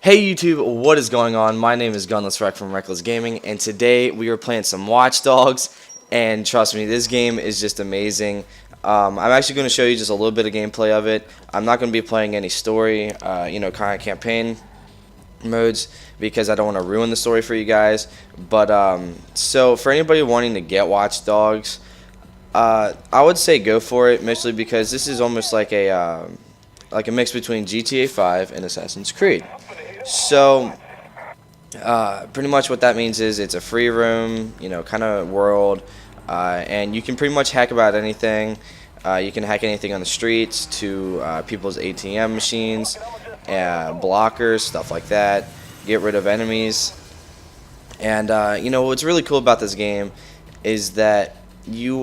Hey YouTube, what is going on? My name is Gunless Wreck from Reckless Gaming, and today we are playing some Watch Dogs, and trust me, this game is just amazing. I'm actually going to show you just a little bit of gameplay of it. I'm not going to be playing any story, kind of campaign modes, because I don't want to ruin the story for you guys. But, so for anybody wanting to get Watch Dogs, I would say go for it, mostly because this is almost like a mix between GTA 5 and Assassin's Creed. So, pretty much what that means is it's a free roam, kind of world, and you can pretty much hack about anything. You can hack anything on the streets to people's ATM machines, blockers, stuff like that. Get rid of enemies. And, what's really cool about this game is that you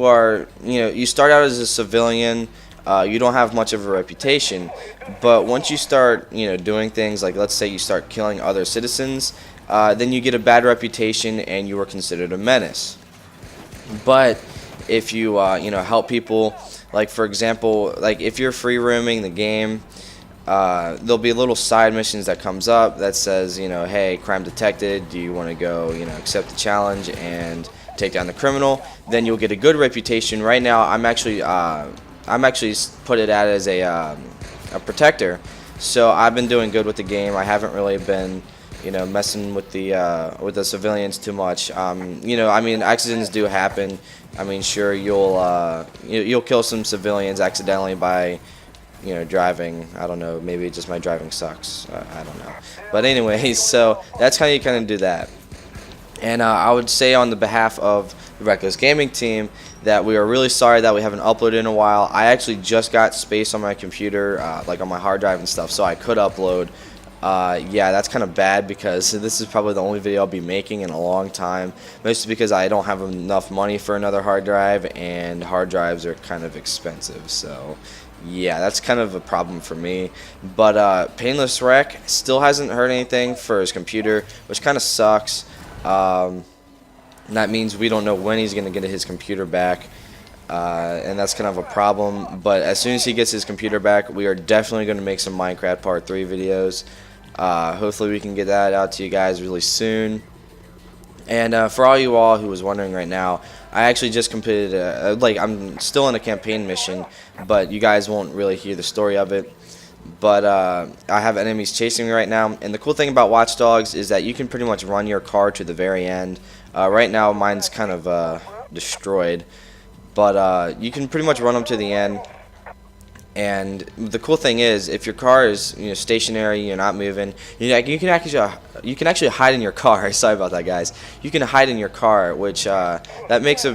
start out as a civilian. You don't have much of a reputation, but once you start, doing things like, let's say you start killing other citizens, then you get a bad reputation and you are considered a menace. But if you, help people, like for example, like if you're free roaming the game, there'll be little side missions that comes up that says, hey, crime detected, do you want to go, accept the challenge and take down the criminal? Then you'll get a good reputation. Right now, I'm actually put it out as a protector, so I've been doing good with the game. I haven't really been, messing with the civilians too much. Accidents do happen. I mean, sure, you'll kill some civilians accidentally by, driving. I don't know. Maybe just my driving sucks. I don't know. But anyways, so that's how you kind of do that. And I would say on the behalf of the Reckless Gaming team that we are really sorry that we haven't uploaded in a while. I actually just got space on my computer, like on my hard drive and stuff, so I could upload. Yeah, that's kind of bad because this is probably the only video I'll be making in a long time, mostly because I don't have enough money for another hard drive, and hard drives are kind of expensive, so yeah, that's kind of a problem for me. But Painless Wreck still hasn't heard anything for his computer, which kind of sucks. That means we don't know when he's going to get his computer back, and that's kind of a problem. But as soon as he gets his computer back, we are definitely going to make some Minecraft Part 3 videos. Hopefully we can get that out to you guys really soon. And for all you all who was wondering right now, I actually just completed, I'm still in a campaign mission, but you guys won't really hear the story of it. But I have enemies chasing me right now, and the cool thing about Watch Dogs is that you can pretty much run your car to the very end. Right now mine's kind of destroyed, but you can pretty much run them to the end. And the cool thing is, if your car is stationary, you're not moving, you can actually hide in your car. Sorry about that, guys. You can hide in your car, which that makes a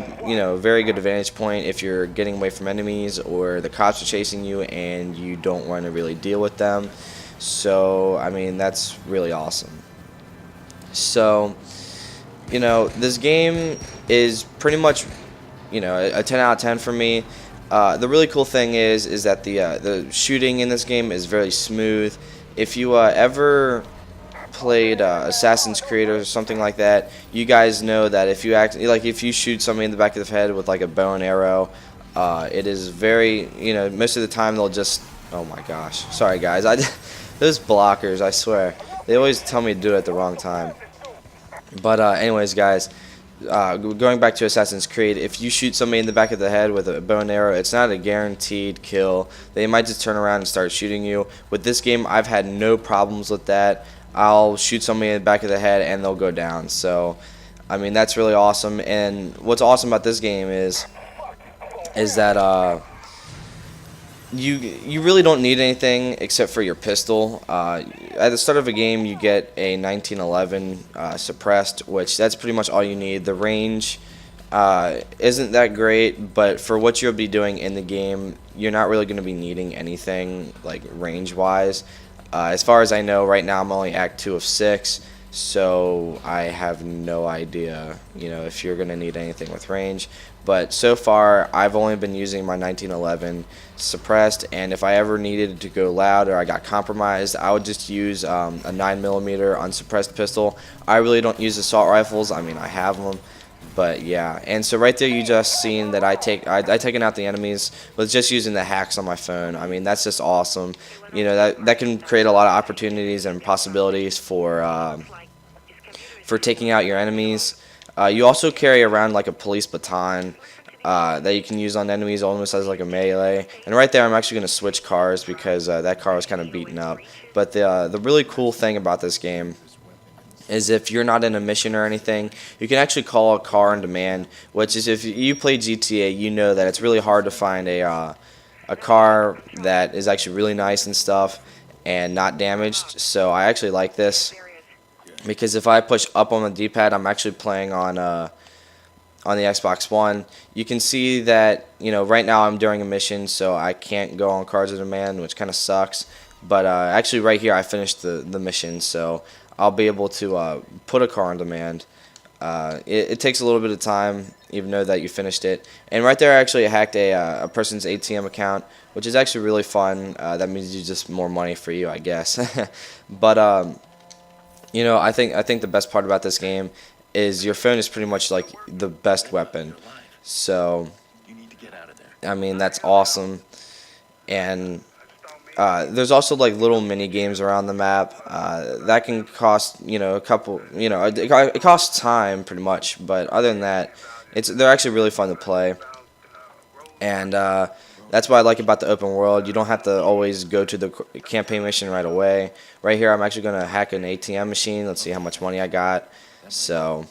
very good advantage point if you're getting away from enemies or the cops are chasing you and you don't want to really deal with them. So I mean, that's really awesome. So this game is pretty much a 10 out of 10 for me. The really cool thing is that the shooting in this game is very smooth. If you ever played Assassin's Creed or something like that, you guys know that if you shoot somebody in the back of the head with like a bow and arrow, it is very most of the time they'll just, oh my gosh, sorry guys, those blockers, I swear they always tell me to do it at the wrong time. But anyways, guys. Going back to Assassin's Creed, if you shoot somebody in the back of the head with a bow and arrow, it's not a guaranteed kill. They might just turn around and start shooting you. With this game, I've had no problems with that. I'll shoot somebody in the back of the head and they'll go down. So, I mean, that's really awesome. And what's awesome about this game is that you really don't need anything except for your pistol. At the start of a game, you get a 1911 suppressed, which that's pretty much all you need. The range isn't that great, but for what you'll be doing in the game, you're not really going to be needing anything like range-wise. As far as I know, right now I'm only Act 2 of 6. So I have no idea, if you're going to need anything with range. But so far, I've only been using my 1911 suppressed, and if I ever needed to go loud or I got compromised, I would just use a 9mm unsuppressed pistol. I really don't use assault rifles. I mean, I have them, But yeah, and so right there you just seen that I taken out the enemies with just using the hacks on my phone. I mean, that's just awesome. You know, that can create a lot of opportunities and possibilities for taking out your enemies. You also carry around like a police baton that you can use on enemies, almost as like a melee. And right there, I'm actually going to switch cars because that car was kind of beaten up. But the really cool thing about this game is if you're not in a mission or anything, you can actually call a car on demand. Which is, if you play GTA, you know that it's really hard to find a car that is actually really nice and stuff and not damaged. So I actually like this because if I push up on the D-pad, I'm actually playing on the Xbox One. You can see that, you know, right now I'm during a mission, so I can't go on Cars of Demand, which kind of sucks. But actually right here I finished the mission, so I'll be able to put a car on demand. It takes a little bit of time, even though that you finished it. And right there, I actually hacked a person's ATM account, which is actually really fun. That means you just more money for you, I guess. But you know, I think the best part about this game is your phone is pretty much like the best weapon. So, I mean, that's awesome. And there's also like little mini games around the map that can cost, you know, a couple, you know, it costs time pretty much, but other than that, they're actually really fun to play. And that's what I like about the open world. You don't have to always go to the campaign mission right away. Right here, I'm actually going to hack an ATM machine. Let's see how much money I got. So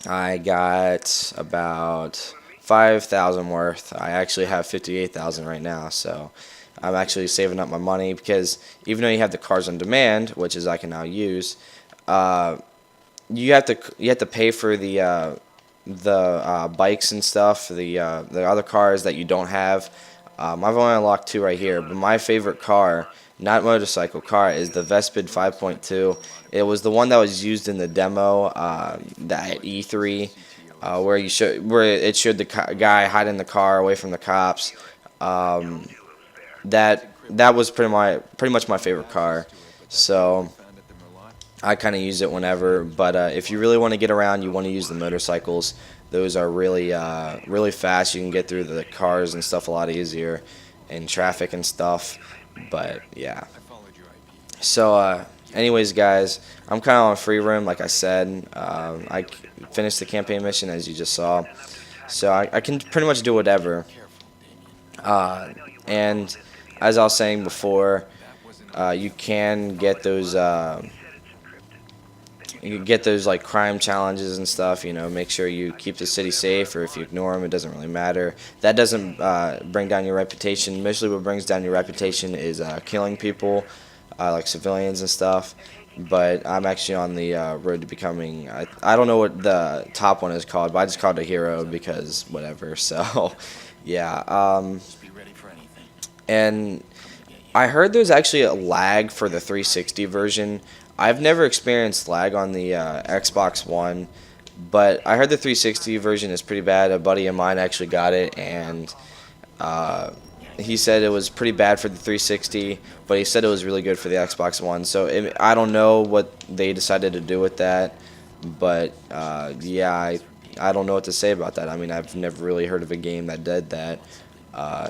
I got about 5,000 worth. I actually have 58,000 right now, so I'm actually saving up my money because even though you have the cars on demand, which is I can now use, you have to pay for the bikes and stuff, the other cars that you don't have. I've only unlocked 2 right here, but my favorite car, not motorcycle car, is the Vespid 5.2. It was the one that was used in the demo at E3, where it showed the guy hiding the car away from the cops. That was pretty much my favorite car. So I kind of use it whenever, but if you really want to get around, you want to use the motorcycles. Those are really fast. You can get through the cars and stuff a lot easier in traffic and stuff. But yeah. So anyways, guys, I'm kind of on free roam, like I said. I finished the campaign mission, as you just saw. So I can pretty much do whatever. And as I was saying before, you can get those like crime challenges and stuff. You know, make sure you keep the city safe, or if you ignore them, it doesn't really matter. That doesn't bring down your reputation. Mostly what brings down your reputation is killing people, like civilians and stuff. But I'm actually on the road to becoming, I don't know what the top one is called, but I just called it a hero because whatever. So yeah, and I heard there's actually a lag for the 360 version. I've never experienced lag on the Xbox One, but I heard the 360 version is pretty bad. A buddy of mine actually got it, and he said it was pretty bad for the 360, but he said it was really good for the Xbox One. So I don't know what they decided to do with that, but yeah, I don't know what to say about that. I mean, I've never really heard of a game that did that,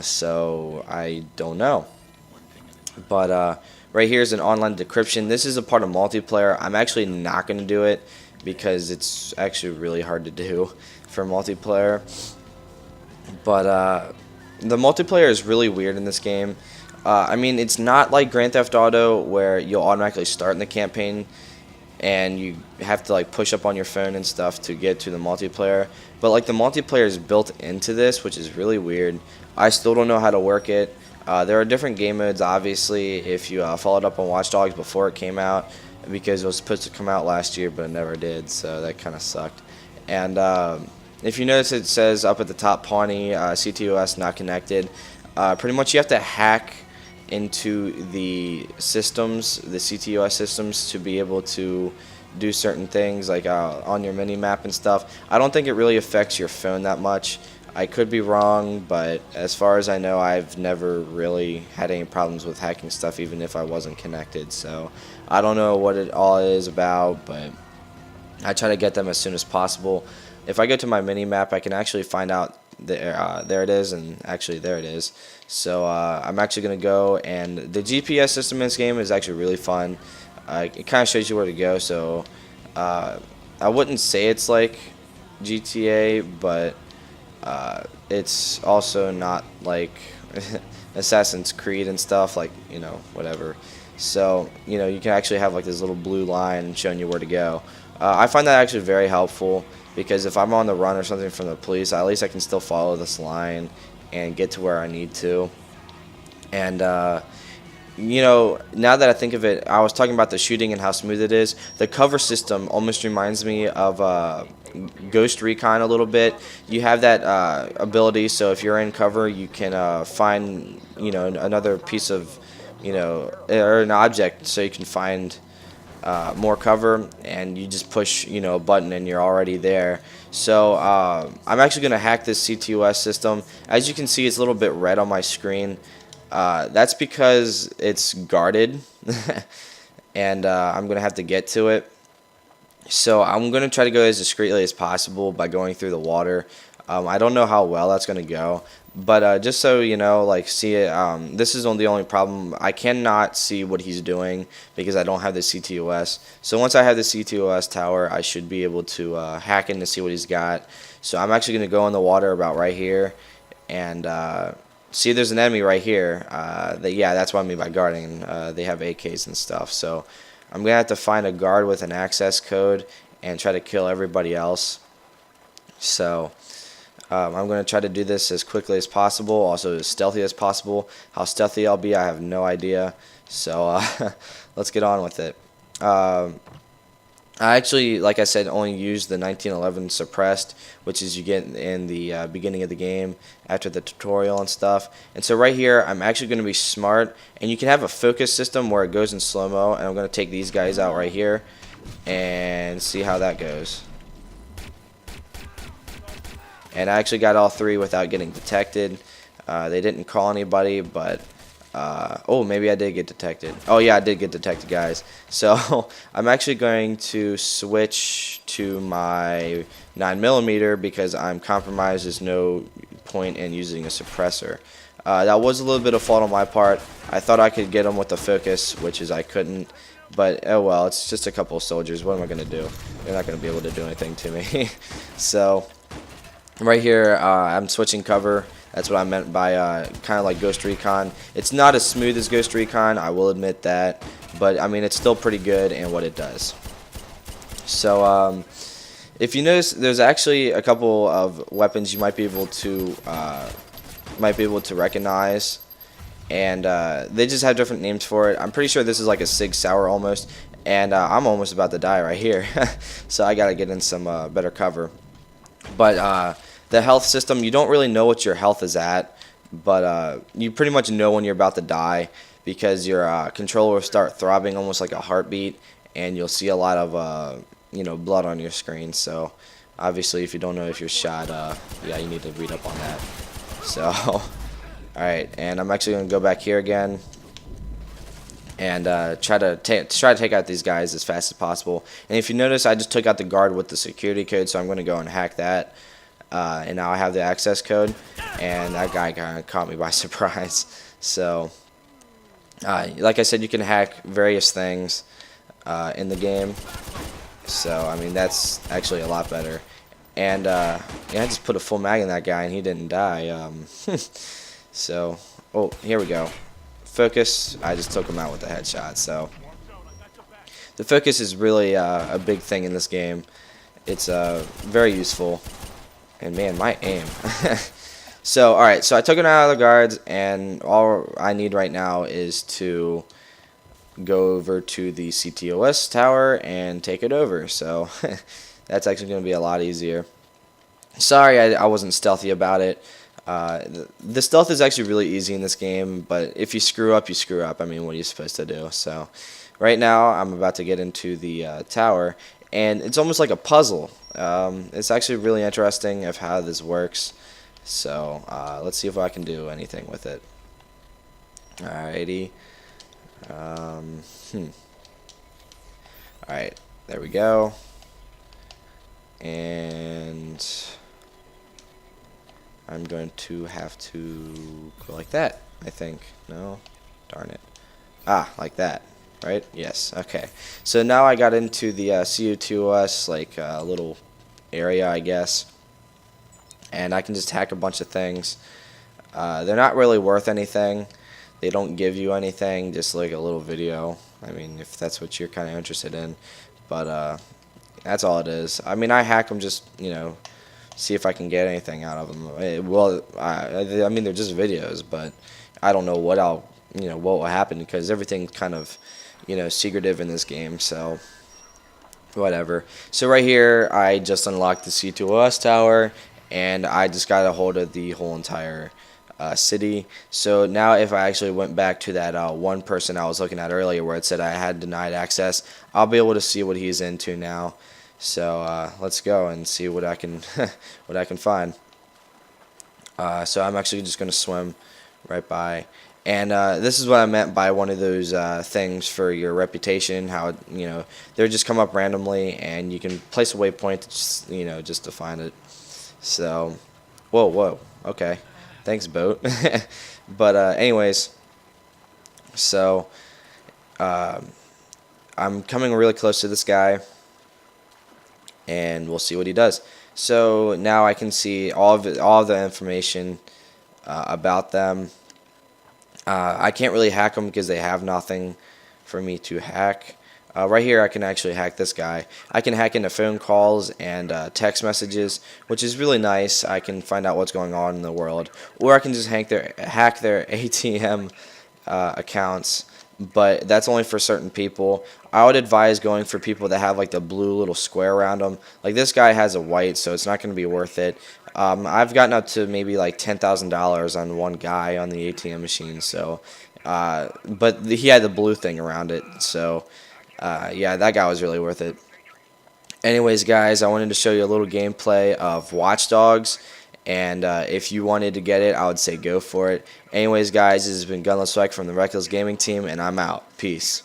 so I don't know. But right here is an online decryption. This is a part of multiplayer. I'm actually not going to do it because it's actually really hard to do for multiplayer. But the multiplayer is really weird in this game. I mean, it's not like Grand Theft Auto where you'll automatically start in the campaign and you have to like push up on your phone and stuff to get to the multiplayer. But like the multiplayer is built into this, which is really weird. I still don't know how to work it. There are different game modes, obviously, if you followed up on Watch Dogs before it came out, because it was supposed to come out last year, but it never did, so that kind of sucked. And if you notice, it says up at the top, Pawnee, CTOS not connected. Pretty much you have to hack into the systems, the CTOS systems, to be able to do certain things, like on your mini-map and stuff. I don't think it really affects your phone that much. I could be wrong, but as far as I know, I've never really had any problems with hacking stuff, even if I wasn't connected. So I don't know what it all is about, but I try to get them as soon as possible. if I go to my mini map, I can actually find out there it is, and actually there it is. So I'm actually going to go, and the GPS system in this game is actually really fun. It kind of shows you where to go, so I wouldn't say it's like GTA, but it's also not like Assassin's Creed and stuff, like, you know, whatever. So, you know, you can actually have like this little blue line showing you where to go. I find that actually very helpful, because if I'm on the run or something from the police, at least I can still follow this line and get to where I need to. And you know, now that I think of it, I was talking about the shooting and how smooth it is. The cover system almost reminds me of Ghost Recon a little bit. You have that ability, so if you're in cover, you can find, you know, another piece of, you know, or an object, so you can find more cover, and you just push, you know, a button and you're already there. So I'm actually going to hack this CTOS system. As you can see, it's a little bit red on my screen. That's because it's guarded, and I'm going to have to get to it. So I'm going to try to go as discreetly as possible by going through the water. I don't know how well that's going to go, but just so you know, like, see it, this is the only problem. I cannot see what he's doing because I don't have the CTOS. So once I have the CTOS tower, I should be able to hack in to see what he's got. So I'm actually going to go in the water about right here, and see, there's an enemy right here. Yeah, that's what I mean by guarding. They have AKs and stuff. So I'm going to have to find a guard with an access code and try to kill everybody else. So I'm going to try to do this as quickly as possible, also as stealthy as possible. How stealthy I'll be, I have no idea. So let's get on with it. I actually, like I said, only used the 1911 suppressed, which is you get in the beginning of the game after the tutorial and stuff. And so right here, I'm actually going to be smart, and you can have a focus system where it goes in slow-mo, and I'm going to take these guys out right here and see how that goes. And I actually got all three without getting detected. They didn't call anybody, but oh, maybe I did get detected. Oh yeah, I did get detected, guys. So I'm actually going to switch to my 9mm because I'm compromised. There's no point in using a suppressor. That was a little bit of fault on my part. I thought I could get them with the focus, which is I couldn't. But oh well, it's just a couple of soldiers. What am I going to do? They're not going to be able to do anything to me. So right here, I'm switching cover. That's what I meant by kind of like Ghost Recon. It's not as smooth as Ghost Recon, I will admit that, but I mean, it's still pretty good in what it does. So if you notice, there's actually a couple of weapons you might be able to recognize, and they just have different names for it. I'm pretty sure this is like a Sig Sauer almost, and I'm almost about to die right here, so I gotta get in some better cover. But the health system, you don't really know what your health is at, but you pretty much know when you're about to die because your controller will start throbbing almost like a heartbeat, and you'll see a lot of you know, blood on your screen. So obviously, if you don't know if you're shot, yeah, you need to read up on that. So all right, and I'm actually gonna go back here again and try to take out these guys as fast as possible. And if you notice, I just took out the guard with the security code, so I'm going to go and hack that. And now I have the access code, and that guy kind of caught me by surprise. So, like I said, you can hack various things in the game. So, I mean, that's actually a lot better. And yeah, I just put a full mag in that guy, and he didn't die. So, oh, here we go. Focus, I just took him out with a headshot. So the focus is really a big thing in this game. It's very useful, and man, my aim. So alright, so I took him out of the guards, and all I need right now is to go over to the CTOS tower and take it over. So that's actually going to be a lot easier. Sorry I wasn't stealthy about it. The stealth is actually really easy in this game, but if you screw up, you screw up. I mean, what are you supposed to do? So right now, I'm about to get into the tower, and it's almost like a puzzle. It's actually really interesting of how this works. So let's see if I can do anything with it. Alrighty. Alright, there we go. and I'm going to have to go like that, I think. No, darn it. Ah, like that, right? Yes, okay. So now I got into the CU2OS, like little area, I guess, and I can just hack a bunch of things. They're not really worth anything. They don't give you anything, just like a little video. I mean, if that's what you're kind of interested in. But that's all it is. I mean, I hack them just, see if I can get anything out of them. Well, I mean, they're just videos, but I don't know what what will happen because everything's kind of, secretive in this game. So whatever. So right here, I just unlocked the C2OS tower, and I just got a hold of the whole entire city. So now if I actually went back to that one person I was looking at earlier where it said I had denied access, I'll be able to see what he's into now. So let's go and see what I can what I can find. So I'm actually just going to swim right by. And this is what I meant by one of those things for your reputation, how, they'll just come up randomly and you can place a waypoint to just to find it. So, whoa, okay. Thanks, boat. But anyways, so I'm coming really close to this guy, and we'll see what he does. So now I can see all of the information about them. I can't really hack them because they have nothing for me to hack. Right here I can actually hack this guy. I can hack into phone calls and text messages, which is really nice. I can find out what's going on in the world. Or I can just hack their ATM accounts, but that's only for certain people. I would advise going for people that have like the blue little square around them. Like this guy has a white, so it's not going to be worth it. I've gotten up to maybe like $10,000 on one guy on the ATM machine, so but he had the blue thing around it, so yeah, that guy was really worth it. Anyways, guys, I wanted to show you a little gameplay of Watch Dogs, and if you wanted to get it, I would say go for it. Anyways, guys, this has been Gunless Swag from the Reckless Gaming team, and I'm out. Peace.